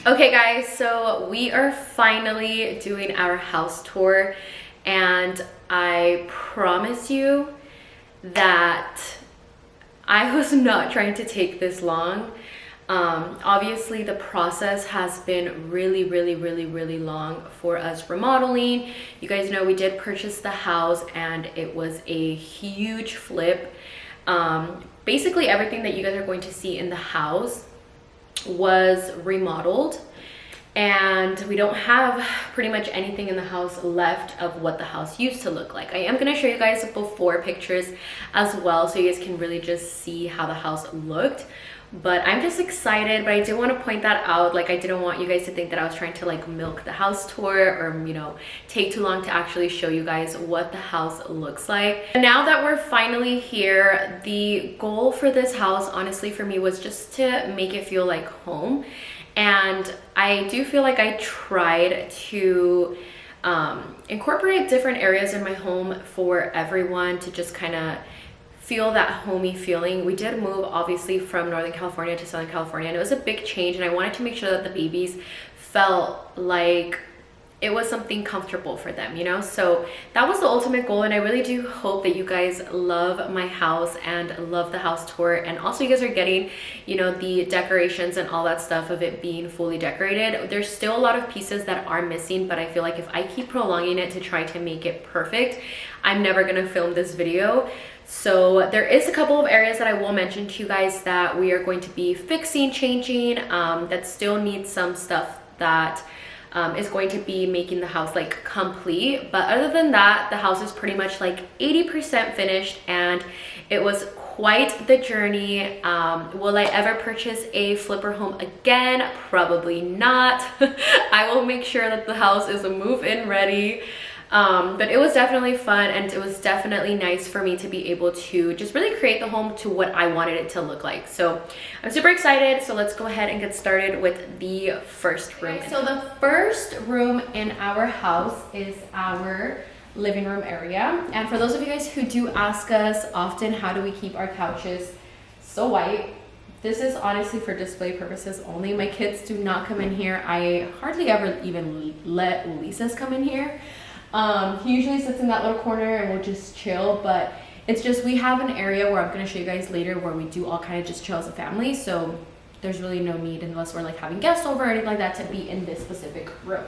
Okay guys, so we are finally doing our house tour, and I promise you that I was not trying to take this long. Obviously the process has been really long for us remodeling. You guys know we did purchase the house and it was a huge flip. Basically everything that you guys are going to see in the house was remodeled, and we don't have pretty much anything in the house left of what the house used to look like. I am going to show you guys before pictures as well, so you guys can really just see how the house looked. But I'm just excited, but I did want to point that out. Like, I didn't want you guys to think that I was trying to like milk the house tour or, you know, take too long to actually show you guys what the house looks like. And now that we're finally here, the goal for this house, honestly, for me was just to make it feel like home. And I do feel like I tried to incorporate different areas in my home for everyone to just kind of feel that homey feeling. We did move obviously from Northern California to Southern California, and it was a big change, and I wanted to make sure that the babies felt like it was something comfortable for them, you know? So that was the ultimate goal, and I really do hope that you guys love my house and love the house tour. And also you guys are getting, you know, the decorations and all that stuff of it being fully decorated. There's still a lot of pieces that are missing, but I feel like if I keep prolonging it to try to make it perfect, I'm never gonna film this video. So there is a couple of areas that I will mention to you guys that we are going to be fixing, changing, that still needs some stuff that is going to be making the house like complete. But other than that, the house is pretty much like 80% finished, and it was quite the journey. Will I ever purchase a flipper home again? Probably not. I will make sure that the house is a move-in ready. But it was definitely fun, and it was definitely nice for me to be able to just really create the home to what I wanted it to look like. So I'm super excited. So let's go ahead and get started with the first room. Okay, so the first room in our house is our living room area. And for those of you guys who do ask us often, how do we keep our couches so white? This is honestly for display purposes only. My kids do not come in here. I hardly ever even let Ulises come in here. He usually sits in that little corner and we'll just chill, but it's just, we have an area where I'm going to show you guys later where we do all kind of just chill as a family. So there's really no need, unless we're like having guests over or anything like that, to be in this specific room.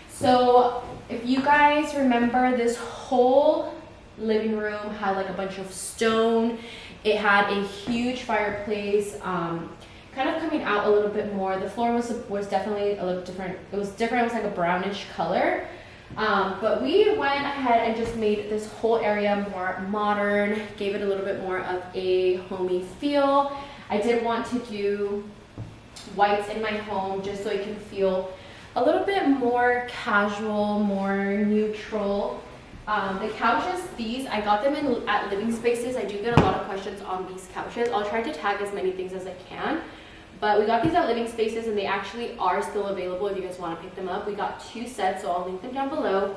So if you guys remember, this whole living room had like a bunch of stone. It had a huge fireplace, kind of coming out a little bit more. The floor was definitely a little different. It was different. It was like a brownish color. But we went ahead and just made this whole area more modern, gave it a little bit more of a homey feel. I did want to do whites in my home just so it can feel a little bit more casual, more neutral. The couches, these, I got them at Living Spaces. I do get a lot of questions on these couches. I'll try to tag as many things as I can. But we got these at Living Spaces, and they actually are still available if you guys want to pick them up. We got 2 sets, so I'll link them down below.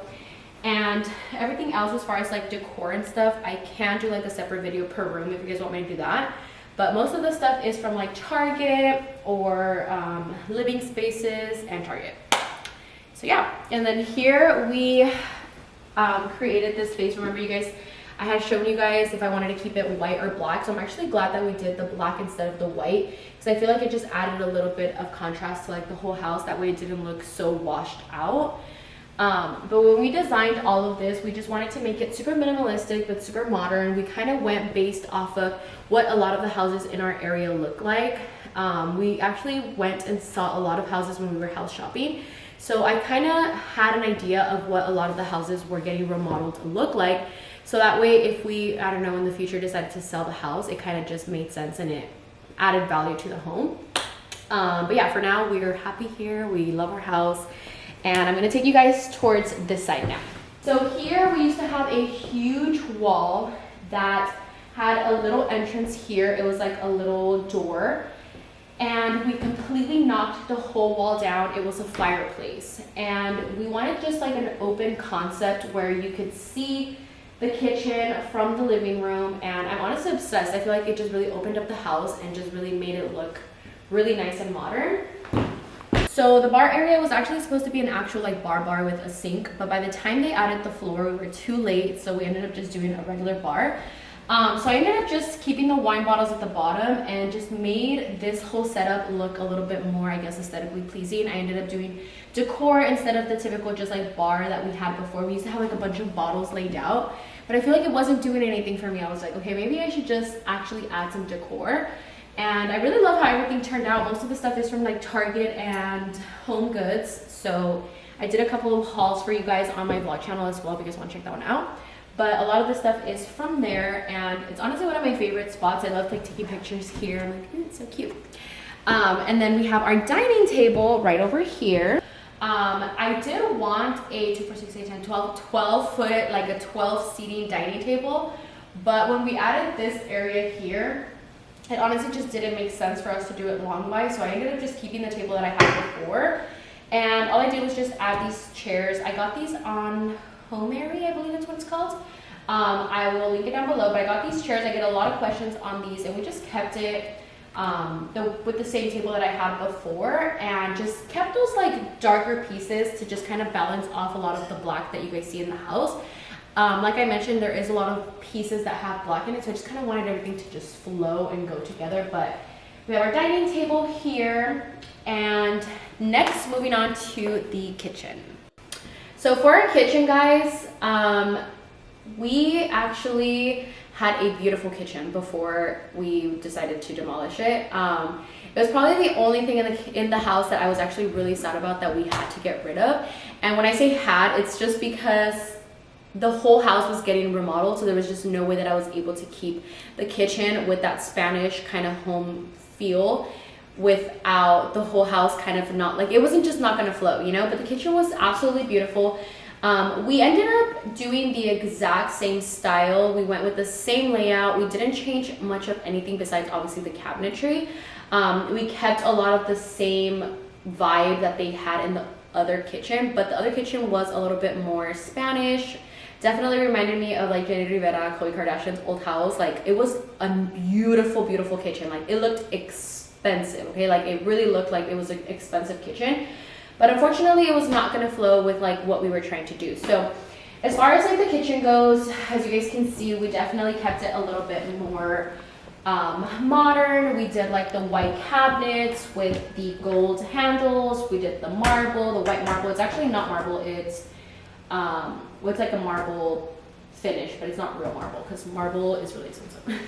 And everything else as far as like decor and stuff, I can do like a separate video per room if you guys want me to do that. But most of the stuff is from like Target or Living Spaces and Target. So yeah, and then here we created this space. Remember, you guys, I had shown you guys if I wanted to keep it white or black. So I'm actually glad that we did the black instead of the white, because I feel like it just added a little bit of contrast to like the whole house. That way it didn't look so washed out. But when we designed all of this, we just wanted to make it super minimalistic but super modern. We kind of went based off of what a lot of the houses in our area look like. We actually went and saw a lot of houses when we were house shopping. So I kind of had an idea of what a lot of the houses were getting remodeled to look like. So that way, if we, I don't know, in the future decided to sell the house, it kind of just made sense and it added value to the home. But yeah, for now, we are happy here. We love our house. And I'm going to take you guys towards this side now. So here we used to have a huge wall that had a little entrance here. It was like a little door. And we completely knocked the whole wall down. It was a fireplace. And we wanted just like an open concept where you could see the kitchen from the living room, and I'm honestly obsessed. I feel like it just really opened up the house and just really made it look really nice and modern. So the bar area was actually supposed to be an actual like bar with a sink, but by the time they added the floor, we were too late, so we ended up just doing a regular bar. So I ended up just keeping the wine bottles at the bottom and just made this whole setup look a little bit more, I guess, aesthetically pleasing. I ended up doing decor instead of the typical just like bar that we had before. We used to have like a bunch of bottles laid out, but I feel like it wasn't doing anything for me. I was like, okay, maybe I should just actually add some decor. And I really love how everything turned out. Most of the stuff is from like Target and Home Goods. So I did a couple of hauls for you guys on my vlog channel as well if you guys want to check that one out. But a lot of the stuff is from there, and it's honestly one of my favorite spots. I love like taking pictures here. I'm like, it's so cute. And then we have our dining table right over here. I did want a 2, 4, 6, 8, 10, 12 foot, like a 12 seating dining table. But when we added this area here, it honestly just didn't make sense for us to do it long-wise. So I ended up just keeping the table that I had before. And all I did was just add these chairs. I got these on Home-Ary, I believe that's what it's called. I will link it down below, but I got these chairs. I get a lot of questions on these, and we just kept it with the same table that I had before, and just kept those like darker pieces to just kind of balance off a lot of the black that you guys see in the house. Like I mentioned, there is a lot of pieces that have black in it, so I just kind of wanted everything to just flow and go together. But we have our dining table here, and next moving on to the kitchen. So for our kitchen, guys, we actually had a beautiful kitchen before we decided to demolish it. It was probably the only thing in the house that I was actually really sad about that we had to get rid of. And when I say had, it's just because the whole house was getting remodeled, so there was just no way that I was able to keep the kitchen with that Spanish kind of home feel without the whole house kind of not, like, it wasn't just not gonna flow, you know. But the kitchen was absolutely beautiful. We ended up doing the exact same style. We went with the same layout. We didn't change much of anything besides obviously the cabinetry. We kept a lot of the same vibe that they had in the other kitchen, but the other kitchen was a little bit more Spanish. Definitely reminded me of like Jenny Rivera, Khloe Kardashian's old house. Like, it was a beautiful, beautiful kitchen. Like, it looked expensive, okay? Like, it really looked like it was an expensive kitchen. But unfortunately, it was not going to flow with like what we were trying to do. So as far as like the kitchen goes, as you guys can see, we definitely kept it a little bit more modern. We did like the white cabinets with the gold handles. We did the marble, the white marble. It's actually not marble. It's what's like a marble finish, but it's not real marble because marble is really expensive.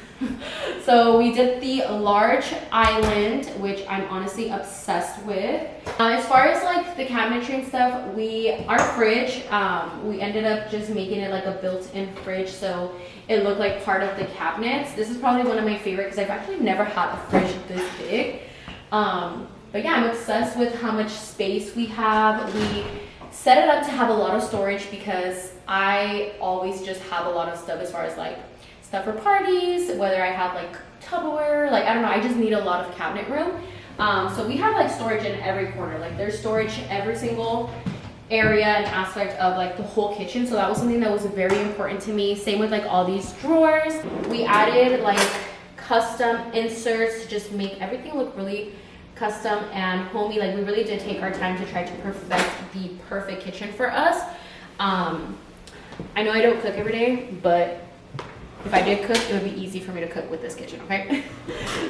So we did the large island, which I'm honestly obsessed with. As far as like the cabinetry and stuff, our fridge, we ended up just making it like a built-in fridge, so it looked like part of the cabinets. This is probably one of my favorite because I've actually never had a fridge this big. But yeah, I'm obsessed with how much space we have. We set it up to have a lot of storage because I always just have a lot of stuff as far as like stuff for parties, whether I have like Tupperware, like I don't know, I just need a lot of cabinet room. So we have like storage in every corner. Like, there's storage every single area and aspect of like the whole kitchen. So that was something that was very important to me. Same with like all these drawers. We added like custom inserts to just make everything look really custom and homey. Like, we really did take our time to try to perfect the perfect kitchen for us. I know I don't cook every day, but if I did cook, it would be easy for me to cook with this kitchen, okay?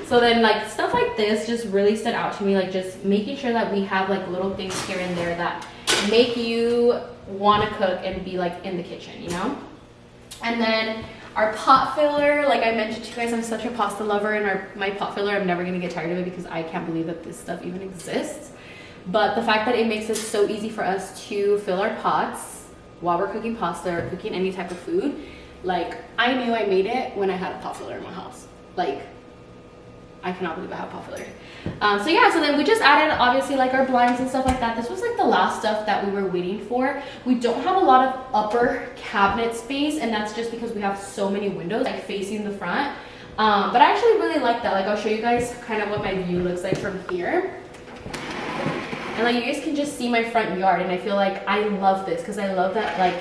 So then like stuff like this just really stood out to me, like just making sure that we have like little things here and there that make you want to cook and be like in the kitchen, you know? And then our pot filler, like I mentioned to you guys, I'm such a pasta lover, and my pot filler, I'm never gonna get tired of it because I can't believe that this stuff even exists. But the fact that it makes it so easy for us to fill our pots while we're cooking pasta or cooking any type of food, like, I knew I made it when I had a pot filler in my house. Like, I cannot believe I have pot filler. So yeah, so then we just added obviously like our blinds and stuff like that. This was like the last stuff that we were waiting for. We don't have a lot of upper cabinet space, and that's just because we have so many windows like facing the front. But I actually really like that. Like, I'll show you guys kind of what my view looks like from here. And like, you guys can just see my front yard, and I feel like I love this because I love that like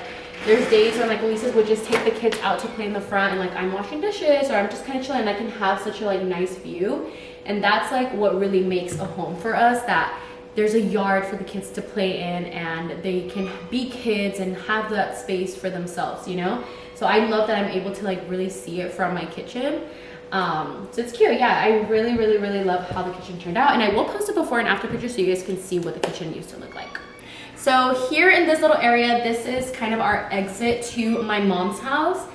there's days when like Elisa's would just take the kids out to play in the front, and like I'm washing dishes or I'm just kind of chilling, and I can have such a like nice view. And that's like what really makes a home for us, that there's a yard for the kids to play in, and they can be kids and have that space for themselves, you know? So I love that I'm able to like really see it from my kitchen. So it's cute. Yeah, I really love how the kitchen turned out, and I will post a before and after picture so you guys can see what the kitchen used to look like. So here in this little area, this is kind of our exit to my mom's house,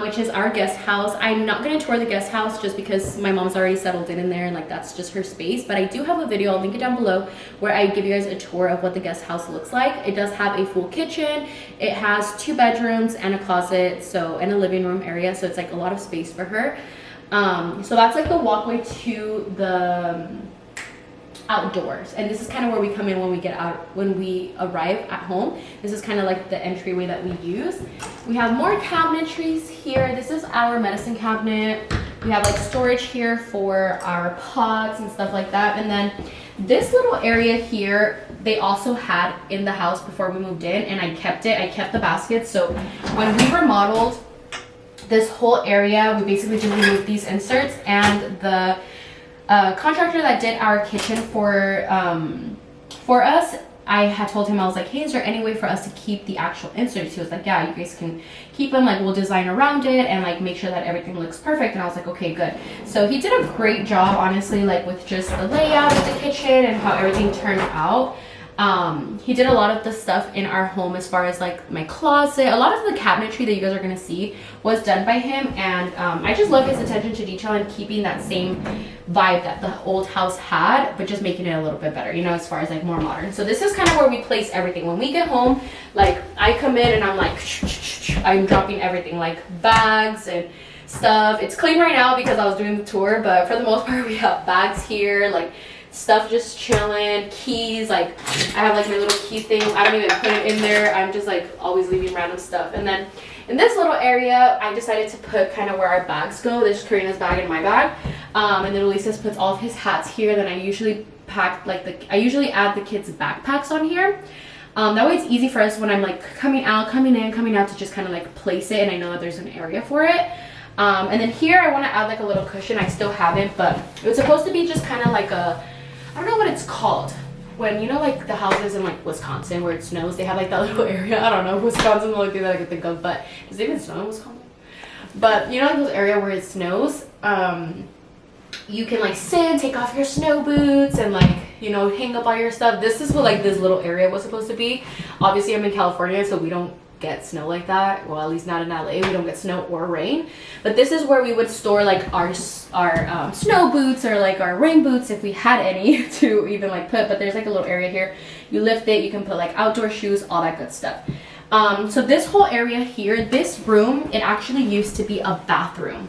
which is our guest house. I'm not going to tour the guest house just because my mom's already settled in there, and like that's just her space, but I do have a video, I'll link it down below, where I give you guys a tour of what the guest house looks like. It does have a full kitchen, it has 2 bedrooms and a closet, so, and a living room area, so it's like a lot of space for her. So that's like the walkway to the outdoors, and this is kind of where we come in when we get out, when we arrive at home. This is kind of like the entryway that we use. We have more cabinetries here. This is our medicine cabinet. We have like storage here for our pots and stuff like that. And then this little area here, they also had in the house before we moved in, and I kept it. I kept the baskets. So when we remodeled this whole area, we basically just removed these inserts, and the contractor that did our kitchen for us, I had told him, I was like, hey, is there any way for us to keep the actual inserts? He was like, yeah, you guys can keep them, like we'll design around it and like make sure that everything looks perfect. And I was like, okay, good. So he did a great job, honestly, like with just the layout of the kitchen and how everything turned out. He did a lot of the stuff in our home as far as like my closet. A lot of the cabinetry that you guys are going to see was done by him, and I just love his attention to detail and keeping that same vibe that the old house had, but just making it a little bit better, you know, as far as like more modern. So this is kind of where we place everything. When we get home, like I come in and I'm like I'm dropping everything, like bags and stuff. It's clean right now because I was doing the tour, but for the most part we have bags here, like stuff just chilling, keys, like I have like my little key thing. I don't even put it in there. I'm just like always leaving random stuff. And then in this little area, I decided to put kind of where our bags go. There's Karina's bag and my bag. And then Ulises puts all of his hats here. Then I usually pack like I usually add the kids' backpacks on here. That way it's easy for us when I'm like coming out, coming in, coming out, to just kind of like place it, and I know that there's an area for it. And then here I want to add like a little cushion. I still haven't, but it was supposed to be just kind of like a, I don't know what it's called. When, you know, like the houses in like Wisconsin where it snows, they have like that little area. I don't know, Wisconsin, the only thing that I can think of, but does it even snow in Wisconsin? But you know, like those area where it snows, you can like sit and take off your snow boots and like, you know, hang up all your stuff. This is what like this little area was supposed to be. Obviously I'm in California, so we don't get snow like that. Well, at least not in LA. We don't get snow or rain, but this is where we would store like our snow boots or like our rain boots if we had any to even like put. But there's like a little area here, you lift it, you can put like outdoor shoes, all that good stuff. So this whole area here, this room, it actually used to be a bathroom.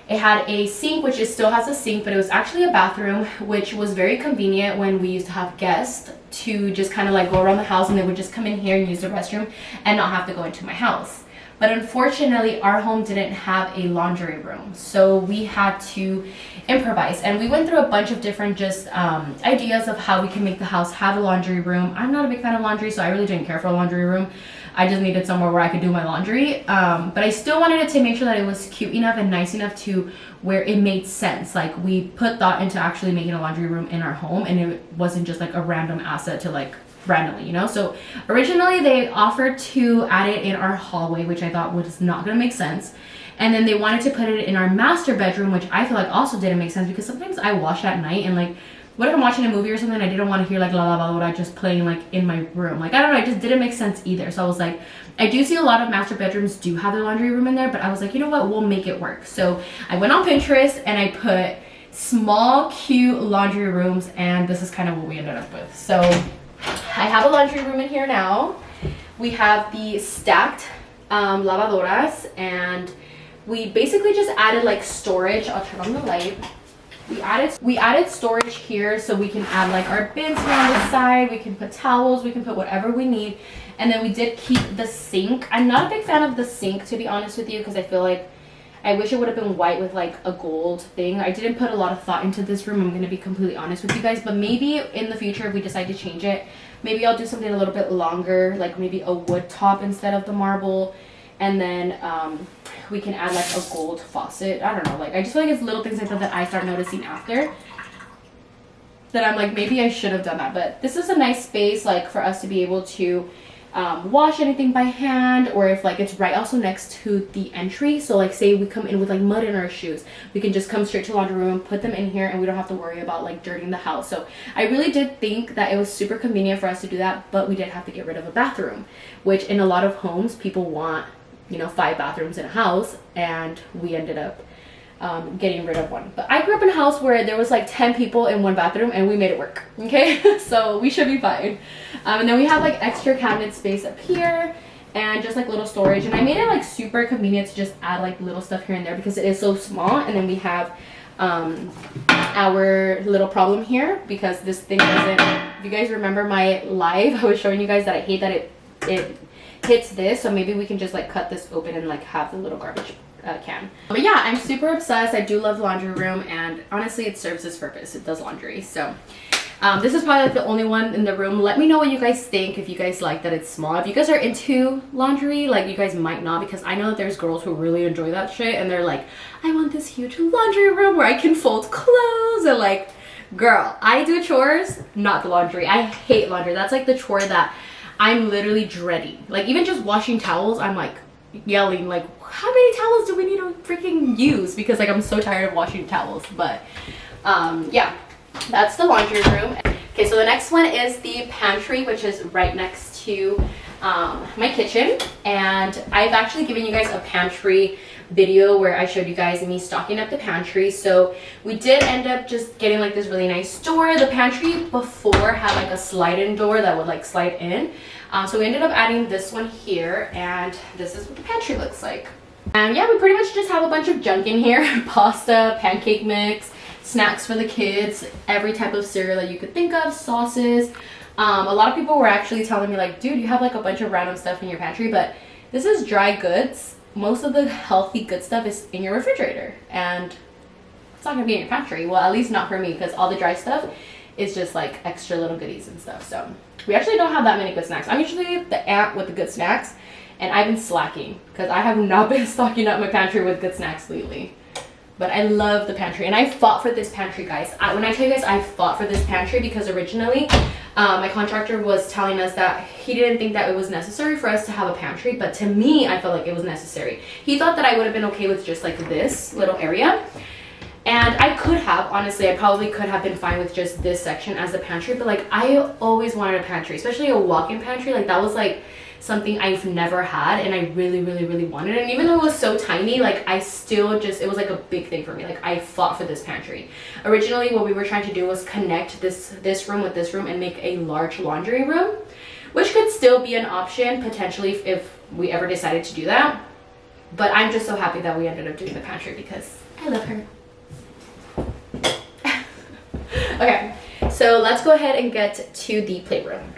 It had a sink, which it still has a sink, but it was actually a bathroom, which was very convenient when we used to have guests to just kind of like go around the house, and they would just come in here and use the restroom and not have to go into my house. But unfortunately, our home didn't have a laundry room, so we had to improvise. And we went through a bunch of different just ideas of how we can make the house have a laundry room. I'm not a big fan of laundry, so I really didn't care for a laundry room. I just needed somewhere where I could do my laundry, but I still wanted it to make sure that it was cute enough and nice enough to where it made sense. Like we put thought into actually making a laundry room in our home, and it wasn't just like a random asset to like randomly, you know. So originally they offered to add it in our hallway, which I thought was not gonna make sense, and then they wanted to put it in our master bedroom, which I feel like also didn't make sense, because sometimes I wash at night, and like what if I'm watching a movie or something, I didn't want to hear like La La La just playing like in my room. Like I don't know, it just didn't make sense either. So I was like, I do see a lot of master bedrooms do have their laundry room in there, but I was like, you know what, we'll make it work. So I went on Pinterest and I put small cute laundry rooms, and this is kind of what we ended up with. So I have a laundry room in here now. We have the stacked lavadoras, and we basically just added like storage. I'll turn on the light. We added storage here, so we can add like our bins here on the side. We can put towels, we can put whatever we need. And then we did keep the sink. I'm not a big fan of the sink, to be honest with you, because I feel like I wish it would have been white with like a gold thing. I didn't put a lot of thought into this room, I'm going to be completely honest with you guys, but maybe in the future if we decide to change it, maybe I'll do something a little bit longer, like maybe a wood top instead of the marble. And then we can add like a gold faucet. I don't know, like I just feel like it's little things like that that I start noticing after. that I'm like, maybe I should have done that. But this is a nice space like for us to be able to wash anything by hand, or if like it's right also next to the entry, so like say we come in with like mud in our shoes, we can just come straight to the laundry room, put them in here, and we don't have to worry about like dirtying the house. So I really did think that it was super convenient for us to do that, but we did have to get rid of a bathroom, which in a lot of homes people want, you know, 5 bathrooms in a house, and we ended up getting rid of one. But I grew up in a house where there was like 10 people in one bathroom and we made it work, okay? So we should be fine. And then we have like extra cabinet space up here and just like little storage, and I made it like super convenient to just add like little stuff here and there because it is so small. And then we have our little problem here because this thing doesn't, if you guys remember my live, I was showing you guys that I hate that it hits this, so maybe we can just like cut this open and like have the little garbage can. But yeah, I'm super obsessed. I do love the laundry room, and honestly it serves its purpose. It does laundry. So this is probably like the only one in the room. Let me know what you guys think, if you guys like that it's small. If you guys are into laundry, like you guys might not, because I know that there's girls who really enjoy that shit and they're like, I want this huge laundry room where I can fold clothes. And like, girl, I do chores, not the laundry. I hate laundry. That's like the chore that I'm literally dreading. Like even just washing towels, I'm like yelling like, how many towels do we need to freaking use? Because like I'm so tired of washing towels. But yeah, that's the laundry room. Okay, so the next one is the pantry, which is right next to my kitchen. And I've actually given you guys a pantry video where I showed you guys me stocking up the pantry. So we did end up just getting like this really nice door. The pantry before had like a slide-in door that would like slide in. So we ended up adding this one here, and this is what the pantry looks like. And yeah, we pretty much just have a bunch of junk in here. Pasta, pancake mix, snacks for the kids, every type of cereal that you could think of, sauces. A lot of people were actually telling me like, dude, you have like a bunch of random stuff in your pantry, but this is dry goods. Most of the healthy good stuff is in your refrigerator, and it's not gonna be in your pantry. Well, at least not for me, because all the dry stuff is just like extra little goodies and stuff. So we actually don't have that many good snacks. I'm usually the aunt with the good snacks, and I've been slacking because I have not been stocking up my pantry with good snacks lately. But I love the pantry, and I fought for this pantry, guys. When I tell you guys I fought for this pantry, because originally my contractor was telling us that he didn't think that it was necessary for us to have a pantry, but to me I felt like it was necessary. He thought that I would have been okay with just like this little area, and I could have, honestly, I probably could have been fine with just this section as a pantry, but like I always wanted a pantry, especially a walk-in pantry. Like that was like something I've never had, and I really wanted it. And even though it was so tiny, like I still just, it was like a big thing for me. Like I fought for this pantry. Originally what we were trying to do was connect this room with this room and make a large laundry room, which could still be an option potentially if we ever decided to do that. But I'm just so happy that we ended up doing the pantry because I love her. Okay, so let's go ahead and get to the playroom.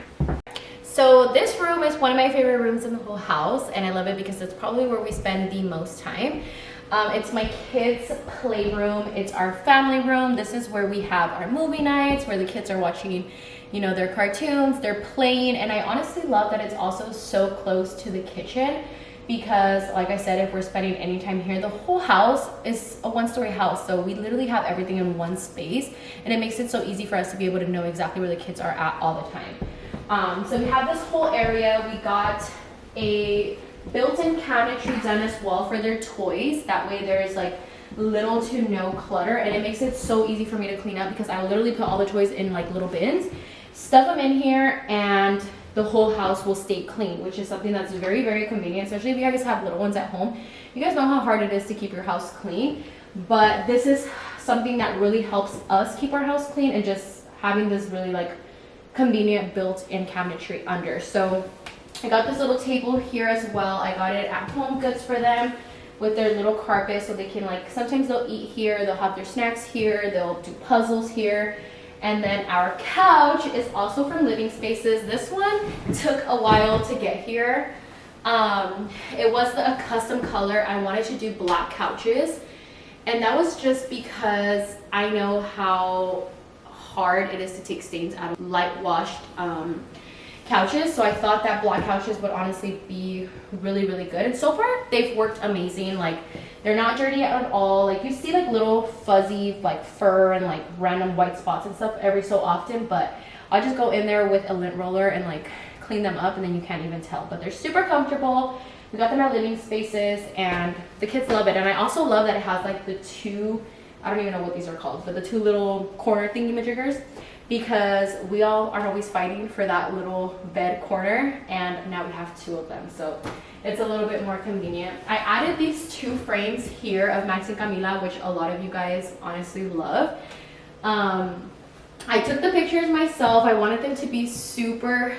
So this room is one of my favorite rooms in the whole house, and I love it because it's probably where we spend the most time. It's my kids' playroom. It's our family room. This is where we have our movie nights, where the kids are watching, you know, their cartoons, they're playing. And I honestly love that it's also so close to the kitchen, because like I said, if we're spending any time here, the whole house is a one-story house, so we literally have everything in one space, and it makes it so easy for us to be able to know exactly where the kids are at all the time. So we have this whole area. We got a built-in cabinetry done as well for their toys. That way there's like little to no clutter, and it makes it so easy for me to clean up, because I will literally put all the toys in like little bins, stuff them in here, and the whole house will stay clean, which is something that's very convenient, especially if you guys have little ones at home. You guys know how hard it is to keep your house clean, but this is something that really helps us keep our house clean, and just having this really like convenient built-in cabinetry under. So I got this little table here as well. I got it at Home Goods for them, with their little carpet, so they can like, sometimes they'll eat here, they'll have their snacks here, they'll do puzzles here. And then our couch is also from Living Spaces. This one took a while to get here. It was a custom color. I wanted to do black couches, and that was just because I know how hard it is to take stains out of light washed couches. So I thought that black couches would honestly be really good, and so far they've worked amazing. Like They're not dirty at all. Like you see like little fuzzy like fur and like random white spots and stuff every so often, but I'll just go in there with a lint roller and like clean them up, and then you can't even tell. But they're super comfortable. We got them at living spaces and the kids love it. And I also love that it has like the two, I don't even know what these are called, but the two little corner thingy-majiggers, because we all are always fighting for that little bed corner, and now we have two of them, so it's a little bit more convenient. I added these two frames here of Max and Camila, which a lot of you guys honestly love. I took the pictures myself. I wanted them to be super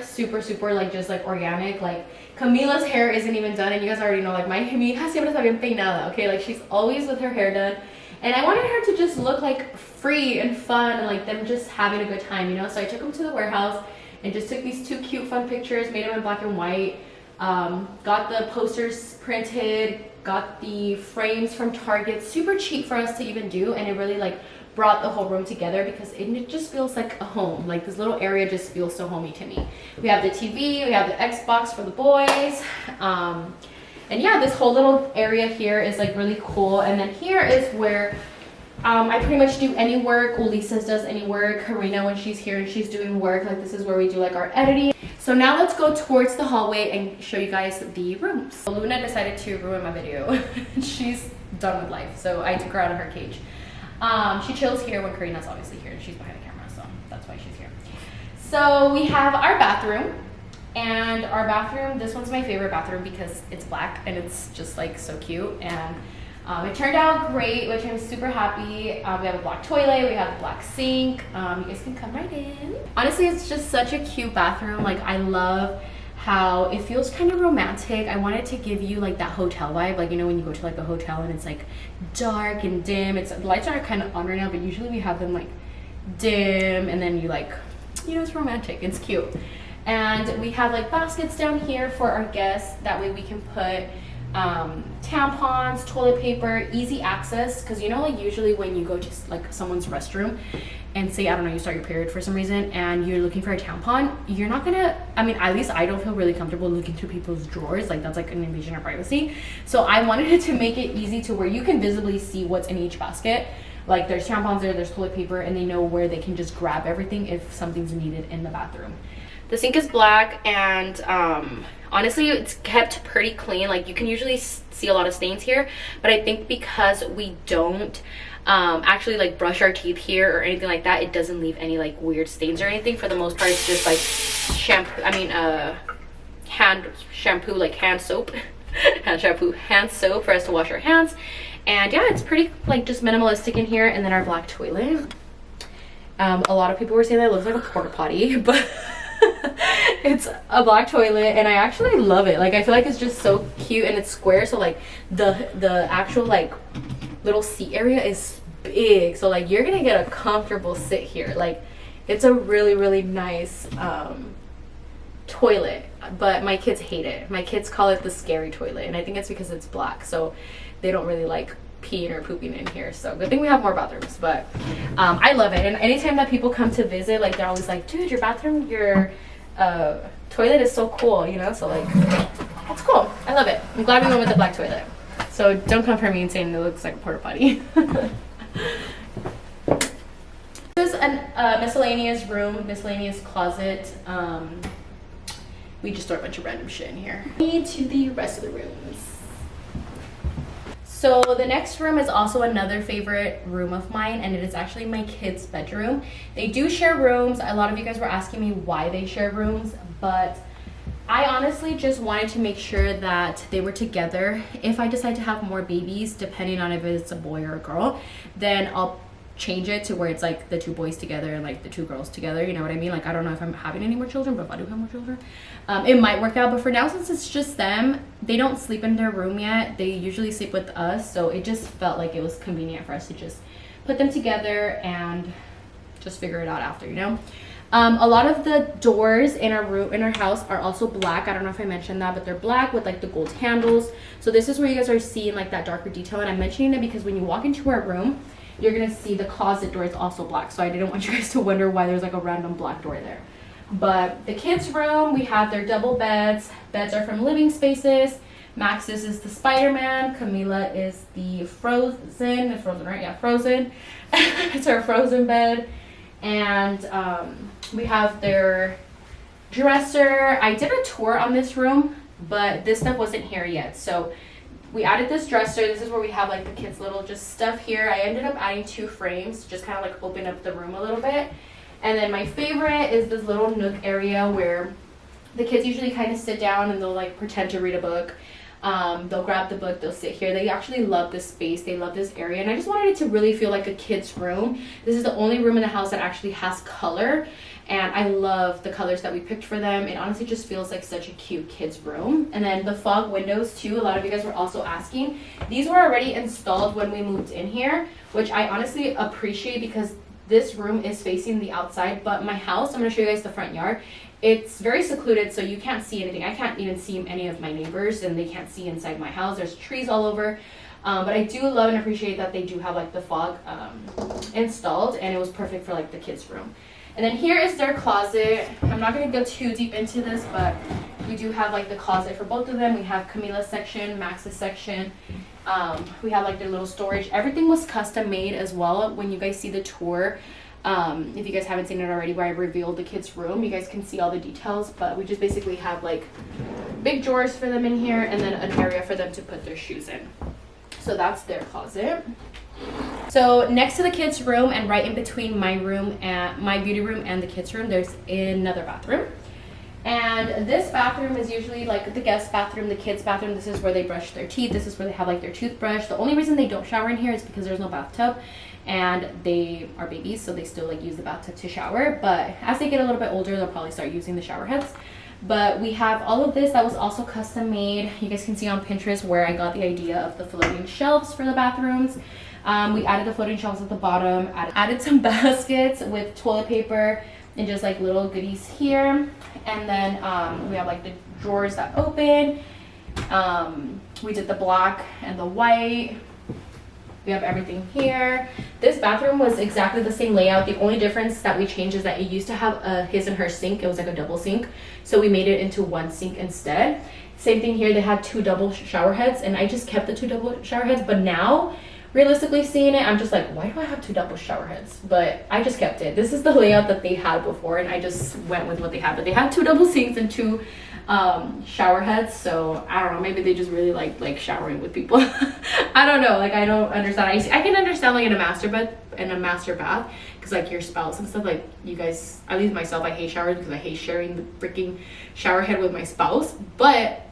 like just like organic. Like Camila's hair isn't even done, and you guys already know like my hija siempre está bien peinada, okay? Like she's always with her hair done. And I wanted her to just look like free and fun and like them just having a good time, you know? So I took them to the warehouse and just took these two cute fun pictures, made them in black and white, got the posters printed, got the frames from Target, super cheap for us to even do, and it really like brought the whole room together because it just feels like a home. Like this little area just feels so homey to me. We have the TV, we have the Xbox for the boys, and yeah, this whole little area here is like really cool. And then here is where I pretty much do any work. Ulises does any work. Karina, when she's here and she's doing work, like this is where we do like our editing. So now let's go towards the hallway and show you guys the rooms. Luna decided to ruin my video. She's done with life, so I took her out of her cage. She chills here when Karina's obviously here, and she's behind the camera, so that's why she's here. So we have our bathroom. And our bathroom, this one's my favorite bathroom because it's black and it's just like so cute. And it turned out great, which I'm super happy. We have a black toilet, we have a black sink. You guys can come right in. Honestly, it's just such a cute bathroom. Like I love how it feels kind of romantic. I wanted to give you like that hotel vibe. Like, you know, when you go to like a hotel and it's like dark and dim. The lights are kind of on right now, but usually we have them like dim, and then you like, you know, it's romantic, it's cute. And we have like baskets down here for our guests. That way we can put tampons, toilet paper, easy access. Because you know, like usually when you go to like someone's restroom and say, I don't know, you start your period for some reason and you're looking for a tampon, you're not gonna, I mean, at least I don't feel really comfortable looking through people's drawers. Like that's like an invasion of privacy. So I wanted it to make it easy to where you can visibly see what's in each basket. Like there's tampons there, there's toilet paper, and they know where they can just grab everything if something's needed in the bathroom. The sink is black, and honestly it's kept pretty clean. Like you can usually see a lot of stains here, but I think because we don't actually like brush our teeth here or anything like that, it doesn't leave any like weird stains or anything. For the most part, it's just like shampoo, hand shampoo, like hand soap hand shampoo, hand soap for us to wash our hands. And yeah, it's pretty like just minimalistic in here. And then our black toilet, a lot of people were saying that it looks like a porta potty, but it's a black toilet and I actually love it. Like I feel like it's just so cute, and it's square, so like the actual like little seat area is big, so like you're gonna get a comfortable sit here. Like it's a really nice toilet, but my kids hate it. My kids call it the scary toilet, and I think it's because it's black, so they don't really like peeing or pooping in here. So good thing we have more bathrooms, but I love it. And anytime that people come to visit, like they're always like, dude, your bathroom, your toilet is so cool, you know? So like that's cool. I love it. I'm glad we went with the black toilet. So don't come for me and saying it looks like a porta potty. This is a miscellaneous room, miscellaneous closet. We just store a bunch of random shit in here. To the rest of the rooms. So the next room is also another favorite room of mine, and it is actually my kids' bedroom. They do share rooms. A lot of you guys were asking me why they share rooms, but I honestly just wanted to make sure that they were together. If I decide to have more babies, depending on if it's a boy or a girl, then I'll change it to where it's like the two boys together and like the two girls together, you know what I mean? Like I don't know if I'm having any more children, but if I do have more children, it might work out. But for now, since it's just them, they don't sleep in their room yet. They usually sleep with us, so it just felt like it was convenient for us to just put them together and just figure it out after, you know? A lot of the doors in our room, in our house, are also black. I don't know if I mentioned that, but they're black with like the gold handles. So this is where you guys are seeing like that darker detail, and I'm mentioning it because when you walk into our room, you're gonna see the closet door is also black. So I didn't want you guys to wonder why there's like a random black door there. But the kids' room, we have their double beds. Beds are from Living Spaces. Max's is the Spider-Man. Camila is the Frozen. It's Frozen, right? Yeah, Frozen. It's her Frozen bed. And we have their dresser. I did a tour on this room, but this stuff wasn't here yet. So we added this dresser. This is where we have like the kids' little just stuff here. I ended up adding 2 frames to just kind of like open up the room a little bit. And then my favorite is this little nook area where the kids usually kind of sit down and they'll like pretend to read a book. They'll grab the book, they'll sit here. They actually love this space, they love this area, and I just wanted it to really feel like a kid's room. This is the only room in the house that actually has color, and I love the colors that we picked for them. It honestly just feels like such a cute kid's room. And then the fog windows too, a lot of you guys were also asking. These were already installed when we moved in here, which I honestly appreciate because this room is facing the outside, but my house, I'm going to show you guys the front yard. It's very secluded, so you can't see anything. I can't even see any of my neighbors, and they can't see inside my house. There's trees all over. But I do love and appreciate that they do have like the fog installed, and it was perfect for like the kids' room. And then here is their closet. I'm not going to go too deep into this, but we do have like the closet for both of them. We have Camila's section, Max's section. We have like their little storage. Everything was custom made as well. When you guys see the tour, if you guys haven't seen it already, where I revealed the kids' room, you guys can see all the details. But we just basically have like big drawers for them in here, and then an area for them to put their shoes in. So that's their closet. So next to the kids' room and right in between my room and my beauty room and the kids' room, there's another bathroom. And this bathroom is usually like the guest bathroom, the kids' bathroom. This is where they brush their teeth. This is where they have like their toothbrush. The only reason they don't shower in here is because there's no bathtub, and they are babies, so they still like use the bathtub to shower. But as they get a little bit older, they'll probably start using the shower heads. But we have all of this that was also custom made. You guys can see on Pinterest where I got the idea of the floating shelves for the bathrooms. We added the floating shelves at the bottom, added some baskets with toilet paper and just like little goodies here. And then we have like the drawers that open. We did the black and the white. We have everything here. This bathroom was exactly the same layout. The only difference that we changed is that it used to have a his and her sink. It was like a double sink. So we made it into one sink instead. Same thing here. They had 2 double shower heads, and I just kept the 2 double shower heads. But now, realistically seeing it, I'm just like, why do I have 2 double shower heads? But I just kept it. This is the layout that they had before, and I just went with what they had. But they had 2 double sinks and 2 shower heads, so I don't know, maybe they just really like showering with people. I don't know, like I don't understand. I can understand like in a master bath because like your spouse and stuff, like you guys, at least myself, I hate showers because I hate sharing the freaking shower head with my spouse, but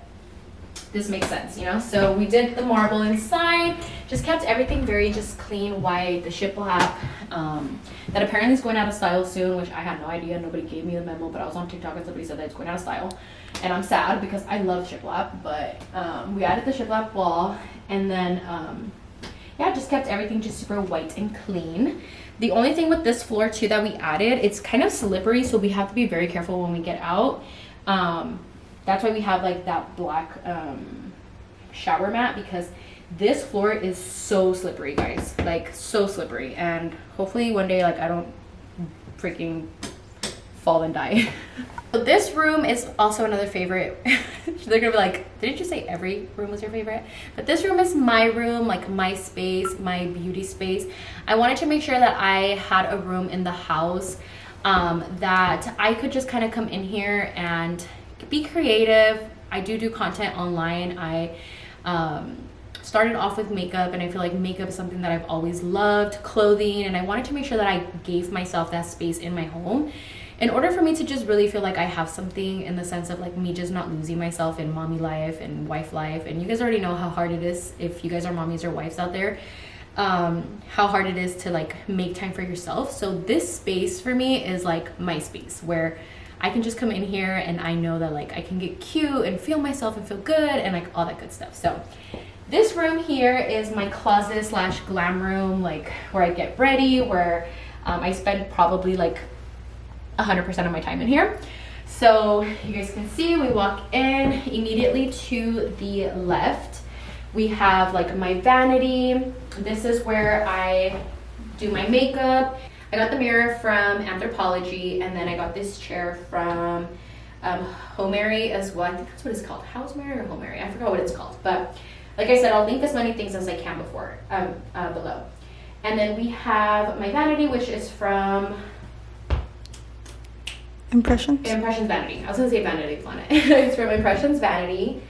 this makes sense, you know. So we did the marble inside, just kept everything very just clean, white. The shiplap that apparently is going out of style soon, which I had no idea. Nobody gave me the memo, but I was on TikTok and somebody said that it's going out of style, and I'm sad because I love shiplap. But we added the shiplap wall, and then yeah, just kept everything just super white and clean. The only thing with this floor too that we added, it's kind of slippery, so we have to be very careful when we get out. That's why we have like that black shower mat, because this floor is so slippery, guys, like so slippery. And hopefully one day like I don't freaking fall and die. So this room is also another favorite. They're gonna be like, didn't you say every room was your favorite? But this room is my room, like my space, my beauty space. I wanted to make sure that I had a room in the house that I could just kind of come in here and be creative. I do content online. I started off with makeup, and I feel like makeup is something that I've always loved, clothing, and I wanted to make sure that I gave myself that space in my home in order for me to just really feel like I have something, in the sense of like me just not losing myself in mommy life and wife life. And you guys already know how hard it is, if you guys are mommies or wives out there, how hard it is to like make time for yourself. So this space for me is like my space where I can just come in here and I know that like I can get cute and feel myself and feel good and like all that good stuff. So this room here is my closet slash glam room, like where I get ready, where I spend probably like 100% of my time in here. So you guys can see, we walk in immediately to the left. We have like my vanity. This is where I do my makeup. I got the mirror from Anthropologie, and then I got this chair from homary as well. I think that's what it's called, housemary or homary. I forgot what it's called, but like I said, I'll link as many things as I can below. And then we have my vanity, which is from Impressions Vanity. I was gonna say Vanity Planet. It's from Impressions Vanity.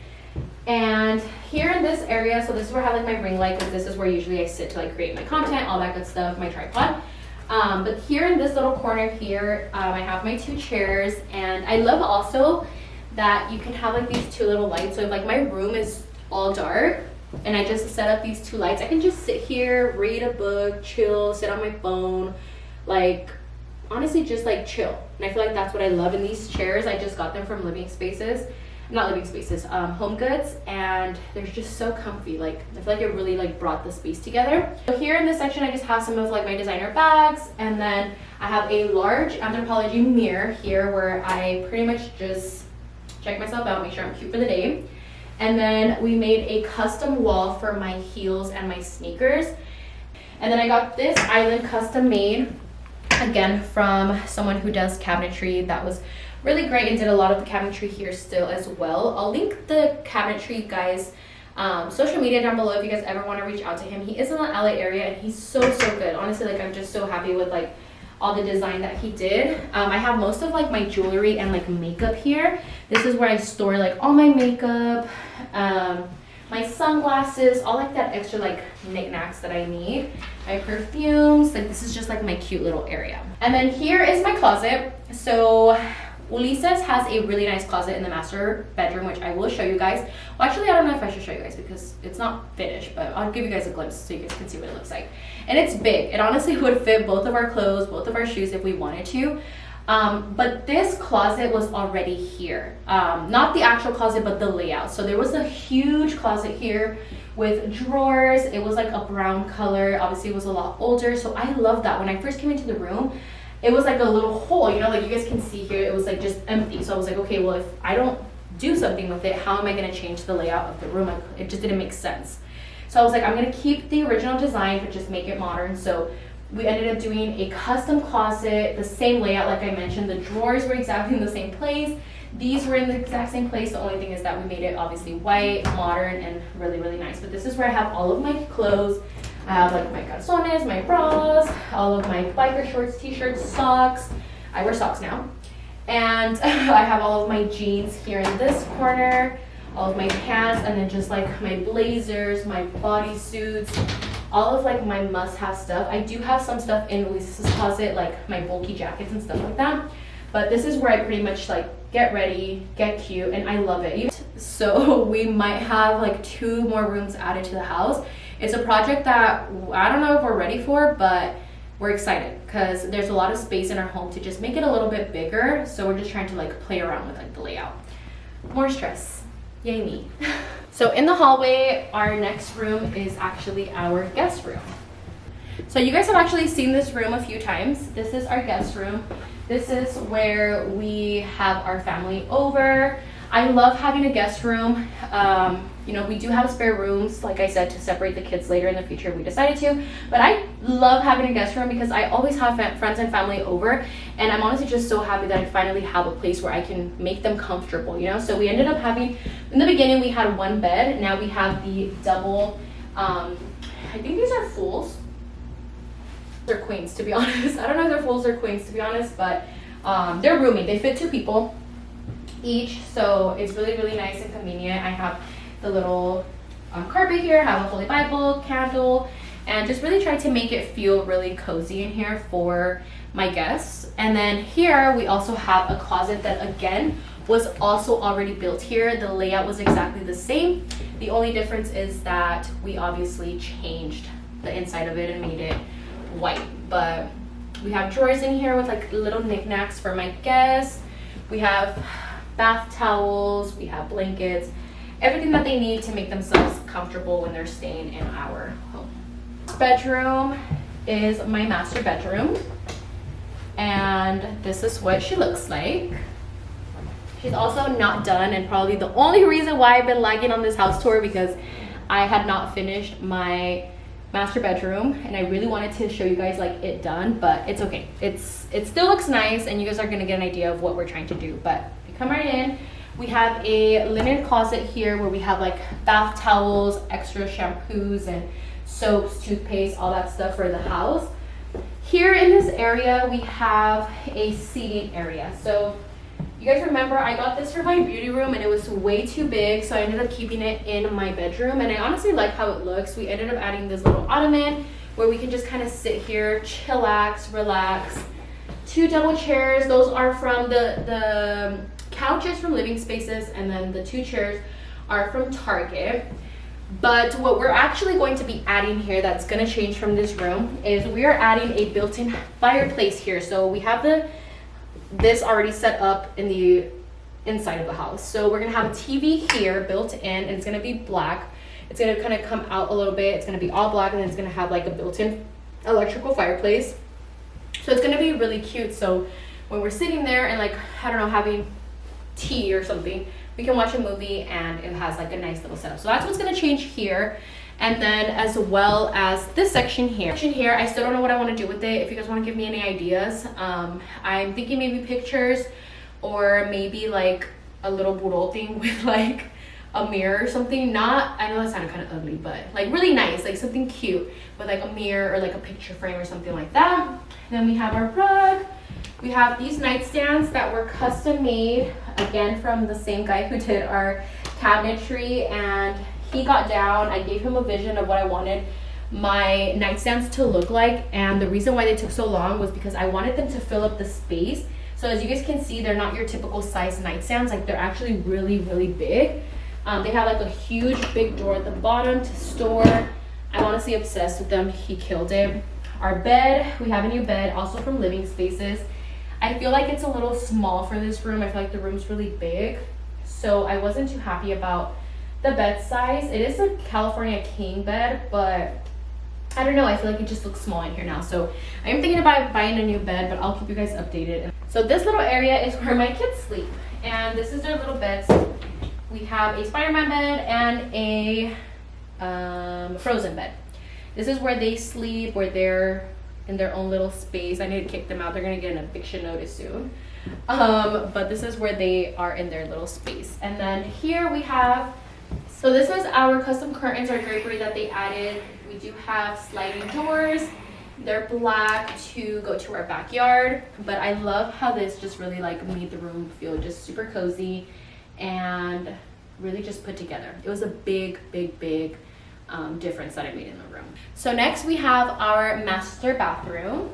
And here in this area, so this is where I have like my ring light, because this is where usually I sit to like create my content, all that good stuff, my tripod. But here in this little corner here, I have my 2 chairs, and I love also that you can have like these 2 little lights. So if like my room is all dark and I just set up these 2 lights, I can just sit here, read a book, chill, sit on my phone, like honestly just like chill. And I feel like that's what I love in these chairs. I just got them from Home Goods, and they're just so comfy. Like I feel like it really like brought the space together. So here in this section, I just have some of like my designer bags, and then I have a large Anthropologie mirror here where I pretty much just check myself out, make sure I'm cute for the day. And then we made a custom wall for my heels and my sneakers. And then I got this island custom made, again from someone who does cabinetry. That was really great and did a lot of the cabinetry here still as well. I'll link the cabinetry guy's social media down below if you guys ever want to reach out to him. He is in the LA area, and he's so good. Honestly, like I'm just so happy with like all the design that he did. I have most of like my jewelry and like makeup here. This is where I store like all my makeup, my sunglasses, all like that extra like knickknacks that I need, my perfumes. Like this is just like my cute little area. And then here is my closet. So Ulises has a really nice closet in the master bedroom, which I will show you guys. Well, actually, I don't know if I should show you guys because it's not finished, but I'll give you guys a glimpse so you guys can see what it looks like. And it's big. It honestly would fit both of our clothes, both of our shoes if we wanted to. But this closet was already here. Not the actual closet, but the layout. So there was a huge closet here with drawers. It was like a brown color. Obviously, it was a lot older. So I love that. When I first came into the room, it was like a little hole, you know, like you guys can see here, it was like just empty. So I was like, okay, well, if I don't do something with it, how am I going to change the layout of the room? Like, it just didn't make sense. So I was like, I'm going to keep the original design, but just make it modern. So we ended up doing a custom closet, the same layout, like I mentioned. The drawers were exactly in the same place. These were in the exact same place. The only thing is that we made it obviously white, modern, and really, really nice. But this is where I have all of my clothes. I have like my calzones, my bras, all of my biker shorts, t-shirts, socks. I wear socks now. And I have all of my jeans here in this corner, all of my pants, and then just like my blazers, my bodysuits, all of like my must-have stuff. I do have some stuff in Lisa's closet, like my bulky jackets and stuff like that. But this is where I pretty much like get ready, get cute, and I love it. So we might have like 2 more rooms added to the house. It's a project that I don't know if we're ready for, but we're excited because there's a lot of space in our home to just make it a little bit bigger. So we're just trying to like play around with like the layout. More stress. Yay me. So in the hallway, our next room is actually our guest room. So you guys have actually seen this room a few times. This is our guest room. This is where we have our family over. I love having a guest room. You know, we do have spare rooms, like I said, to separate the kids later in the future if we decided to. But I love having a guest room because I always have friends and family over. And I'm honestly just so happy that I finally have a place where I can make them comfortable, you know? So we ended up having, in the beginning, we had 1 bed. Now we have the double, I think these are fulls. They're queens, to be honest. I don't know if they're fulls or queens, to be honest, but they're roomy. They fit 2 people each, so it's really, really nice and convenient. I have the little carpet here, I have a Holy Bible, candle, and just really try to make it feel really cozy in here for my guests. And then here we also have a closet that again was also already built here. The layout was exactly the same. The only difference is that we obviously changed the inside of it and made it white. But we have drawers in here with like little knickknacks for my guests. We have bath towels, we have blankets, everything that they need to make themselves comfortable when they're staying in our home. This bedroom is my master bedroom, and this is what she looks like. She's also not done, and probably the only reason why I've been lagging on this house tour because I had not finished my master bedroom, and I really wanted to show you guys like it done, but it's okay. It still looks nice, and you guys are gonna get an idea of what we're trying to do. But You come right in. We have a linen closet here where we have like bath towels, extra shampoos and soaps, toothpaste, all that stuff for the house. Here in this area, we have a seating area. So you guys remember I got this for my beauty room and it was way too big, so I ended up keeping it in my bedroom, and I honestly like how it looks. We ended up adding this little ottoman where we can just kind of sit here, chillax, relax. 2 double chairs. Those are from the couches from Living Spaces, and then the 2 chairs are from Target. But what we're actually going to be adding here that's going to change from this room is we are adding a built-in fireplace here. So we have this already set up in the inside of the house. So we're going to have a TV here built in, and it's going to be black. It's going to kind of come out a little bit. It's going to be all black, and then it's going to have like a built-in electrical fireplace. So it's going to be really cute. So when we're sitting there and like, I don't know, having tea or something, we can watch a movie and it has like a nice little setup. So that's what's going to change here. And then as well as this section here. I still don't know what I want to do with it. If you guys want to give me any ideas, I'm thinking maybe pictures, or maybe like a little burro thing with like a mirror or something. Not, I know that sounded kind of ugly, but like really nice, like something cute with like a mirror or like a picture frame or something like that. And then we have our rug. We have these nightstands that were custom made, again from the same guy who did our cabinetry, and he got down. I gave him a vision of what I wanted my nightstands to look like, and the reason why they took so long was because I wanted them to fill up the space. So as you guys can see, they're not your typical size nightstands. Like, they're actually really, really big. They have like a huge big drawer at the bottom to store. I'm honestly obsessed with them. He killed it. Our bed, we have a new bed, also from Living Spaces. I feel like it's a little small for this room. I feel like the room's really big, so I wasn't too happy about the bed size. It is a California king bed, but I don't know, I feel like it just looks small in here now. So I am thinking about buying a new bed, but I'll keep you guys updated. So this little area is where my kids sleep, and this is their little beds. We have a Spider-Man bed and a Frozen bed. This is where they sleep, where they're in their own little space. I need to kick them out. They're gonna get an eviction notice soon. But this is where they are in their little space. And then here we have, so this was our custom curtains or drapery that they added. We do have sliding doors. They're black to go to our backyard, but I love how this just really like made the room feel just super cozy and really just put together. It was a big difference that I made in the room. So next we have our master bathroom,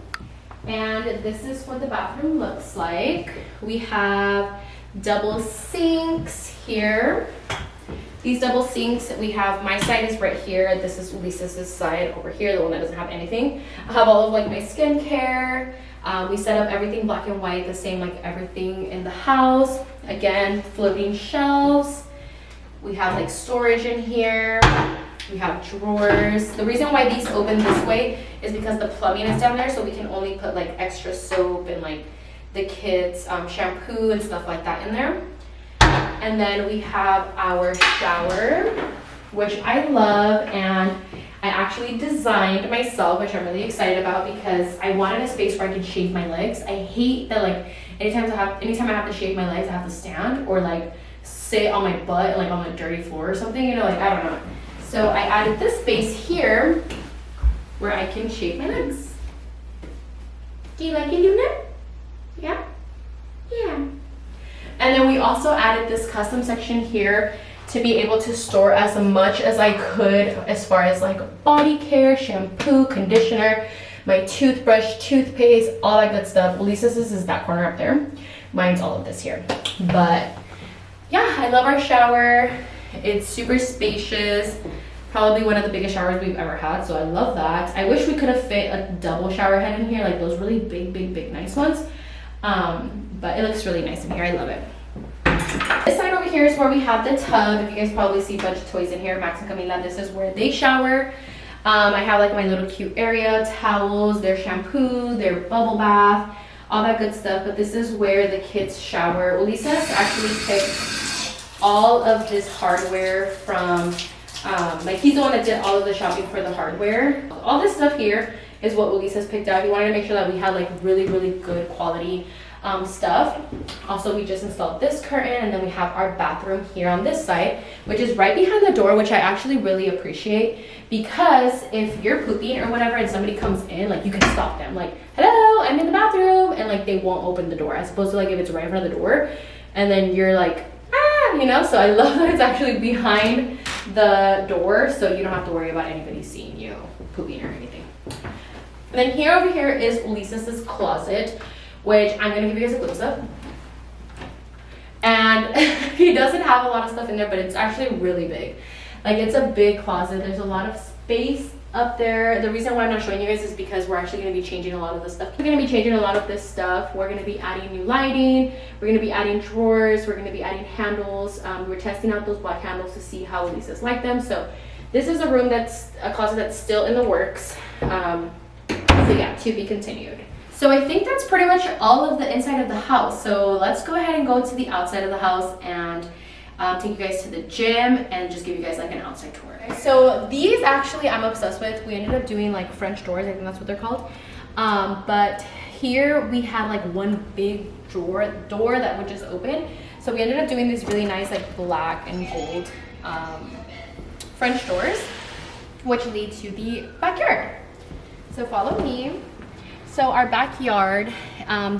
and this is what the bathroom looks like. We have double sinks here. These double sinks, we have, my side is right here. This is Lisa's side over here, the one that doesn't have anything. I have all of like my skincare. We set up everything black and white, the same like everything in the house. Again, floating shelves. We have like storage in here. We have drawers. The reason why these open this way is because the plumbing is down there, so we can only put like extra soap and like the kids shampoo and stuff like that in there. And then we have our shower, which I love, and I actually designed myself, which I'm really excited about because I wanted a space where I can shave my legs. I hate that like anytime I have to shave my legs, I have to stand or like sit on my butt like on a dirty floor or something, you know, like I don't know. So I added this space here where I can shave my legs. Do you like it, Luna? Yeah? Yeah. And then we also added this custom section here to be able to store as much as I could as far as like body care, shampoo, conditioner, my toothbrush, toothpaste, all that good stuff. Lisa's is that corner up there. Mine's all of this here. But yeah, I love our shower. It's super spacious. Probably one of the biggest showers we've ever had, so I love that. I wish we could have fit a double shower head in here, like those really big, nice ones. But it looks really nice in here. I love it. This side over here is where we have the tub. If you guys probably see a bunch of toys in here, Max and Camila, this is where they shower. I have like my little cute area, towels, their shampoo, their bubble bath, all that good stuff. But this is where the kids shower. Ulises actually picked all of this hardware from, like he's the one that did all of the shopping for the hardware. All this stuff here is what Ulises picked out. He wanted to make sure that we had like really good quality stuff. Also, we just installed this curtain, and then we have our bathroom here on this side, which is right behind the door, which I actually really appreciate, because if you're pooping or whatever and somebody comes in, like, you can stop them, like, hello, I'm in the bathroom, and like they won't open the door, as opposed to like if it's right in front of the door and then you're like, ah, you know. So I love that it's actually behind the door, so you don't have to worry about anybody seeing you pooping or anything. And then here over here is Lisa's closet, which I'm gonna give you guys a glimpse of. And he doesn't have a lot of stuff in there, but it's actually really big. Like, it's a big closet. There's a lot of space up there. The reason why I'm not showing you guys is because we're actually going to be changing a lot of this stuff. We're going to be changing a lot of this stuff. We're going to be adding new lighting. We're going to be adding drawers. We're going to be adding handles. We're testing out those black handles to see how Lisa's like them. So this is a closet that's still in the works. So yeah, to be continued. So I think that's pretty much all of the inside of the house. So let's go ahead and go to the outside of the house and take you guys to the gym and just give you guys like an outside tour. So these actually I'm obsessed with. We ended up doing like French doors, I think that's what they're called. But here we had like one big door that would just open. So we ended up doing these really nice like black and gold French doors, which lead to the backyard. So follow me. So our backyard,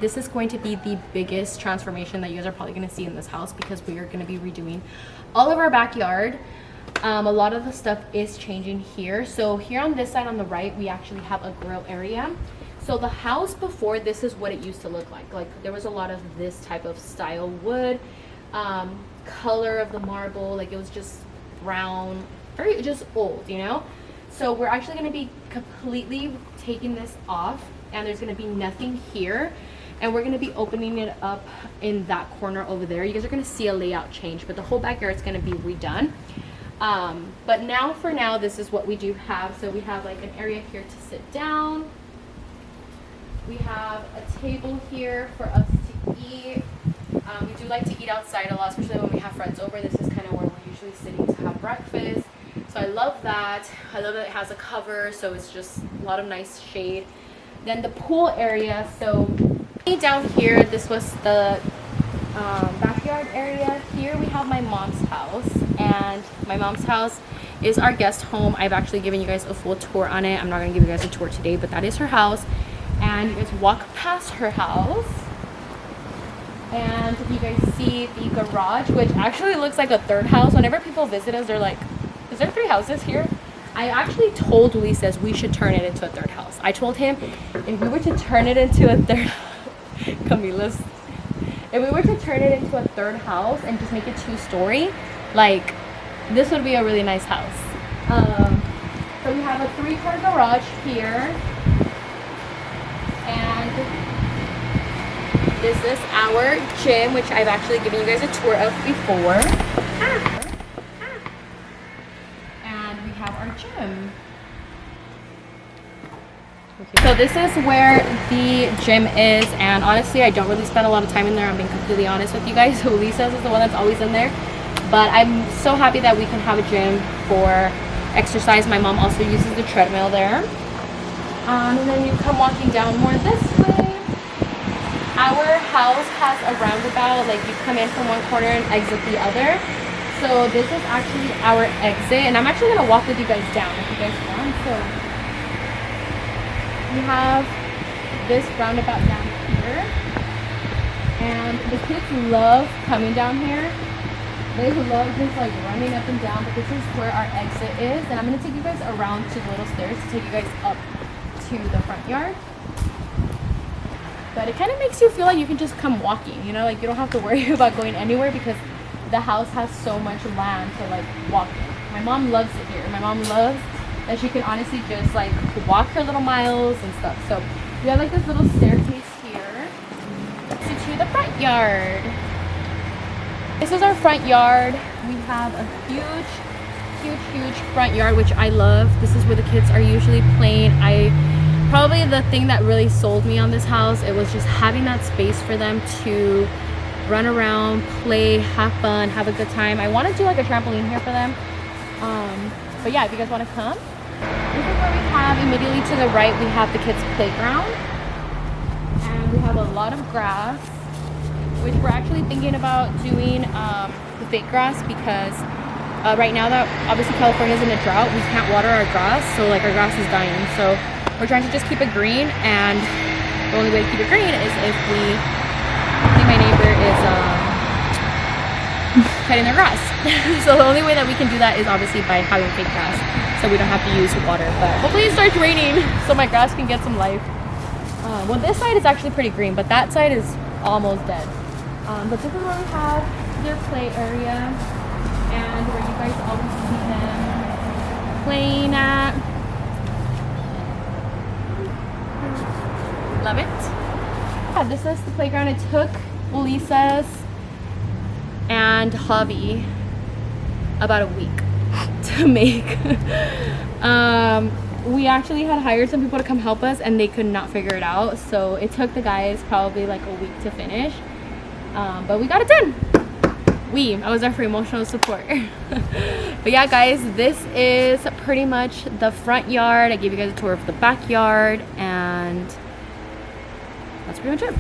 this is going to be the biggest transformation that you guys are probably going to see in this house, because we are going to be redoing all of our backyard. A lot of the stuff is changing here. So here on this side on the right, we actually have a grill area. So the house before, this is what it used to look like. Like, there was a lot of this type of style wood, color of the marble, like it was just brown, very just old, you know. So we're actually going to be completely taking this off, and there's going to be nothing here, and we're going to be opening it up in that corner over there. You guys are going to see a layout change, but the whole backyard is going to be redone. But now, for now, this is what we do have. So we have like an area here to sit down. We have a table here for us to eat. We do like to eat outside a lot, especially when we have friends over. This is kind of where we're usually sitting to have breakfast. So I love that. I love that it has a cover, so it's just a lot of nice shade. Then the pool area. So down here, this was the backyard area. Here we have my mom's house, and my mom's house is our guest home. I've actually given you guys a full tour on it. I'm not going to give you guys a tour today, but that is her house. And you guys walk past her house, and you guys see the garage, which actually looks like a third house. Whenever people visit us, they're like, is there 3 houses here? I actually told Ulises we should turn it into a third house. I told him if we were to turn it into a third Camila's, if we were to turn it into a third house and just make it 2-story, like, this would be a really nice house. So we have a 3-car garage here, and this is our gym, which I've actually given you guys a tour of before. And we have our gym. So this is where the gym is, and honestly I don't really spend a lot of time in there. I'm being completely honest with you guys. Ulises is the one that's always in there, but I'm so happy that we can have a gym for exercise. My mom also uses the treadmill there. And then you come walking down more this way. Our house has a roundabout, like you come in from one corner and exit the other. So this is actually our exit, and I'm actually going to walk with you guys down if you guys want. So we have this roundabout down here, and the kids love coming down here. They love just like running up and down, but this is where our exit is, and I'm going to take you guys around to the little stairs to take you guys up to the front yard. But it kind of makes you feel like you can just come walking, you know, like you don't have to worry about going anywhere because the house has so much land to like walk in. My mom loves it here. My mom loves that she can honestly just like walk her little miles and stuff. So we have like this little staircase here to the front yard. This is our front yard. We have a huge front yard, which I love. This is where the kids are usually playing. Probably the thing that really sold me on this house, it was just having that space for them to run around, play, have fun, have a good time. I want to do like a trampoline here for them. But yeah, if you guys want to come. This is where we have, immediately to the right, we have the kids' playground. and we have a lot of grass, which we're actually thinking about doing the fake grass because right now that obviously California is in a drought, we can't water our grass, so like our grass is dying. So we're trying to just keep it green, and the only way to keep it green is if we, I think my neighbor is cutting their grass. So the only way that we can do that is obviously by having fake grass, so we don't have to use water. But hopefully it starts raining so my grass can get some life. Well, this side is actually pretty green, but that side is almost dead. But this is where we have their play area, and where you guys always see them playing at. Love it. Yeah, this is the playground. It took Lisa's and Hobby about a week to make. We actually had hired some people to come help us, and they could not figure it out, so it took the guys probably like a week to finish. But we got it done. I was there for emotional support. But yeah, guys, this is pretty much the front yard. I gave you guys a tour of the backyard, and that's pretty much it.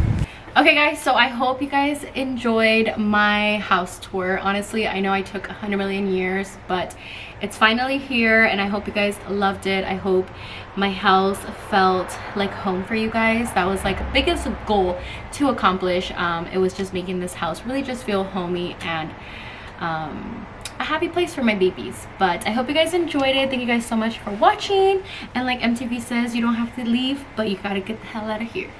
Okay guys, so I hope you guys enjoyed my house tour. Honestly, I know I took 100 million years, but it's finally here, and I hope you guys loved it. I hope my house felt like home for you guys. That was like the biggest goal to accomplish. It was just making this house really just feel homey and a happy place for my babies. But I hope you guys enjoyed it. Thank you guys so much for watching, and like MTV says, you don't have to leave, but you gotta get the hell out of here.